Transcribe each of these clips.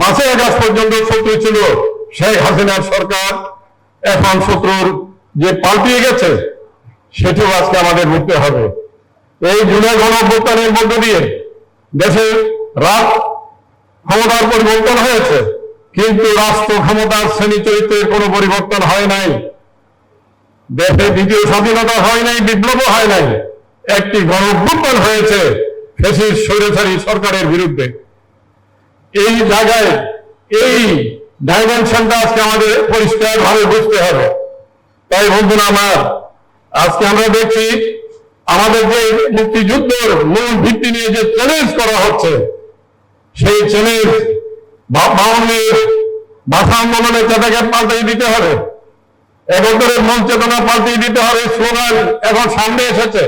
5ই August পর্যন্ত শত্রু ছিল শেখ হাসিনার সরকার, এখন শত্রুর যে পাল্টিয়ে গেছে সেটিও আজকে আমাদের বুঝতে হবে। এই জুলাই গণঅভ্যুত্থানের মধ্য দিয়ে দেশের ক্ষমতার পরিবর্তন হয়েছে, কিন্তু রাষ্ট্র ক্ষমতার শ্রেণী চরিত্রের কোনো পরিবর্তন হয় নাই। দেশে দ্বিতীয় স্বাধীনতা হয় নাই, বিপ্লব হয় নাই, একটি গণঅভ্যুত্থান হয়েছে ফ্যাসিস্ট স্বৈরাচারী সরকারের বিরুদ্ধে। এই জায়গায় এই ডাইমেনশনটা আজকে আমাদের পরিষ্কার ভাবে বুঝতে হবে। তাই বন্ধুরা আমার, আজকে আমরা দেখছি আমাদের যে মুক্তিযুদ্ধের মূল ভিত্তি নিয়ে যে চ্যালেঞ্জ করা হচ্ছে, সেই চ্যালেঞ্জ 52 ভাষা আন্দোলনের চেতনাকে পাল্টিয়ে দিতে হবে, একত্তরের মূল চেতনা পাল্টিয়ে দিতে হবে। স্লোগান এখন সামনে এসেছে।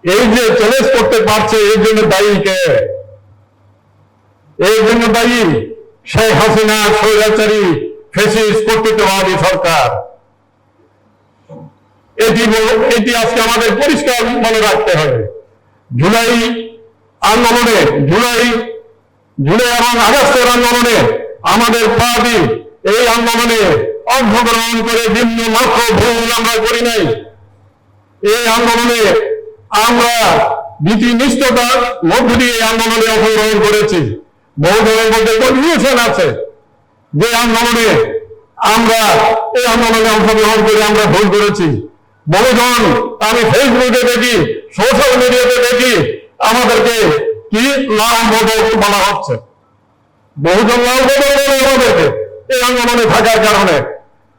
এই যে চ্যালেঞ্জ করতে পারছে, এই জন্য দায়ী কে? এই জন্য দায়ী শেখ হাসিনা স্বৈরাচারী ফ্যাসিস্ট কর্তৃত্ববাদী সরকার। এটি আজকে আমাদের পরিষ্কার মনে রাখতে হবে। জুলাই আন্দোলনে, জুলাই এবং আগস্টের আন্দোলনে আমাদের প্রার্থী এই আন্দোলনে অংশগ্রহণ করে ভিন্ন মাত্র ভুল আমরা করি নাই। এই আন্দোলনে আমরা নীতিনিষ্ঠতার মধ্য দিয়ে এই আন্দোলনে অংশগ্রহণ করেছি। বহুজনের মধ্যে কনফিউশন আছে যে আন্দোলনে আমরা এই আন্দোলনে অংশগ্রহণ করে আমরা ভুল করেছি। বহুজন আমি ফেসবুকে দেখি, সোশ্যাল মিডিয়াতে দেখি, আমাদেরকে কি লাল বদল বলা হচ্ছে। বহুজন লাল বদল বলে আমাদেরকে এই আন্দোলনে থাকার কারণে।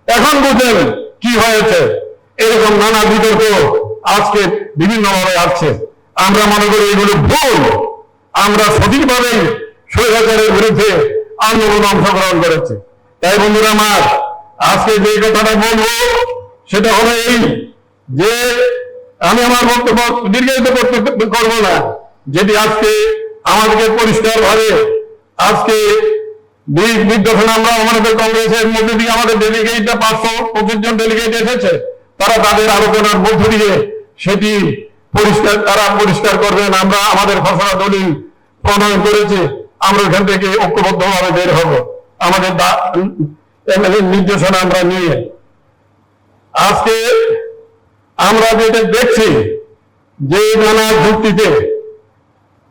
এখন বুঝেন কি হয়েছে। এরকম নানা বিতর্ক আজকে বিভিন্নভাবে আসছে। আমরা মনে করি এগুলো ভুল। আমরা সঠিকভাবে স্বৈরাচারের বিরুদ্ধে আন্দোলন অংশগ্রহণ করেছি। তাই বন্ধুরা আমার, আজকে যে কথাটা বলবো সেটা হলো এই যে আমি আমার বক্তব্য দীর্ঘায়িত করবো না, যেটি আজকে আমাদেরকে পরিষ্কার ভাবে আজকে নির্দেশনা আমরা আমাদের কংগ্রেসের মধ্যে দিয়ে আমাদের ডেলিগেটটা 525 জন ডেলিগেট এসেছে। তারা তাদের আলোচনার মধ্য দিয়ে সেটি তারা পরিষ্কার করবেন। আমরা আমাদের খসড়া দলিল প্রণয়ন করেছি, আমরা এখান থেকে ঐক্যবদ্ধভাবে বের হব আমাদের নির্দেশনা আমরা নিয়ে। আজকে আমরা যেটা দেখছি যে নানা যুক্তিতে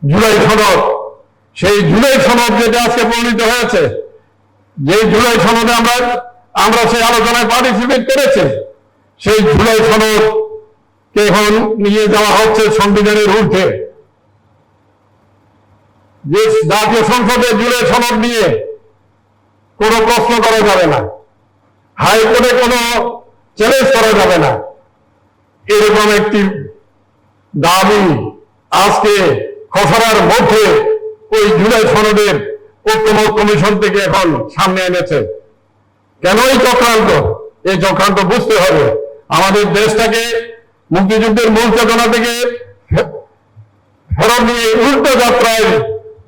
জুলাই সনদ, সেই জুলাই সনদ যেটা আজকে প্রণীত হয়েছে, যে জুলাই সনদে আমরা সেই আলোচনায় পার্টিসিপেট করেছি, সেই জুলাই সনদকে এখন নিয়ে যাওয়া হচ্ছে সংবিধানের ঊর্ধ্বে। যে জাতীয় সংসদে জুলাই সনদ নিয়ে কোনো প্রশ্ন করা যাবে না, হাইকোর্টে কোনো চ্যালেঞ্জ করা যাবে না, এরকম একটি দাবি আজকে খসড়ার মধ্যে ওই জুলাই সনদের ঐক্যমত কমিশন থেকে এখন সামনে এনেছে। কেন এই চক্রান্ত? এই চক্রান্ত বুঝতে হবে। আমাদের দেশটাকে মুক্তিযুদ্ধের মূল চেতনা থেকে ফেরত নিয়ে উল্টো যাত্রায়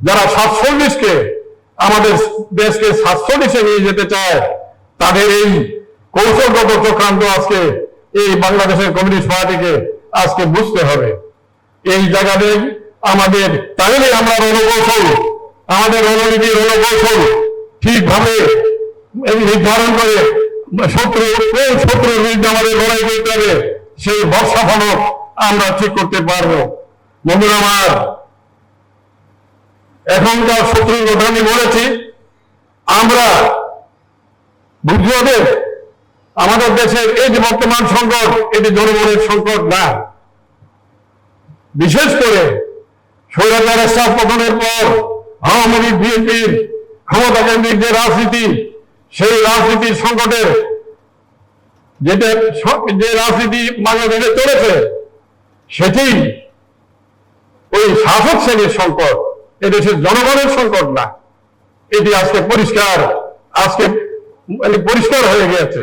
যারা 47কে আমাদের দেশকে 47-এ নিয়ে যেতে চায়, তাদের এই কৌশলগত চক্রান্ত আজকে এই বাংলাদেশের কমিউনিস্ট পার্টিকে আজকে বুঝতে হবে। এই জায়গাতে আমাদের তাহলে আমরা রণকৌশল, আমাদের রণনীতি রণকৌশল ঠিকভাবে নির্ধারণ করে শত্রুর বিরুদ্ধে আমাদের লড়াই করতে হবে, সেই ভরসা ফলক আমরা ঠিক করতে পারবো। বন্ধুরা আমার, এখনকার শত্রুর কথা আমি বলেছি, আমরা বুঝতে হবে আমাদের দেশের এই যে বর্তমান সংকট, এটি জনগণের সংকট না। বিশেষ করে স্বৈরাচারের শাসন পতনের পর আওয়ামী লীগ বিএনপির ক্ষমতা কেন্দ্রিক যে রাজনীতি, সেই রাজনীতির সংকটের যে রাজনীতি বাংলাদেশে চলেছে, সেটি ওই শাসক শ্রেণীর সংকট, এদেশের জনগণের সংকট না। এটি আজকে পরিষ্কার হয়ে গিয়েছে।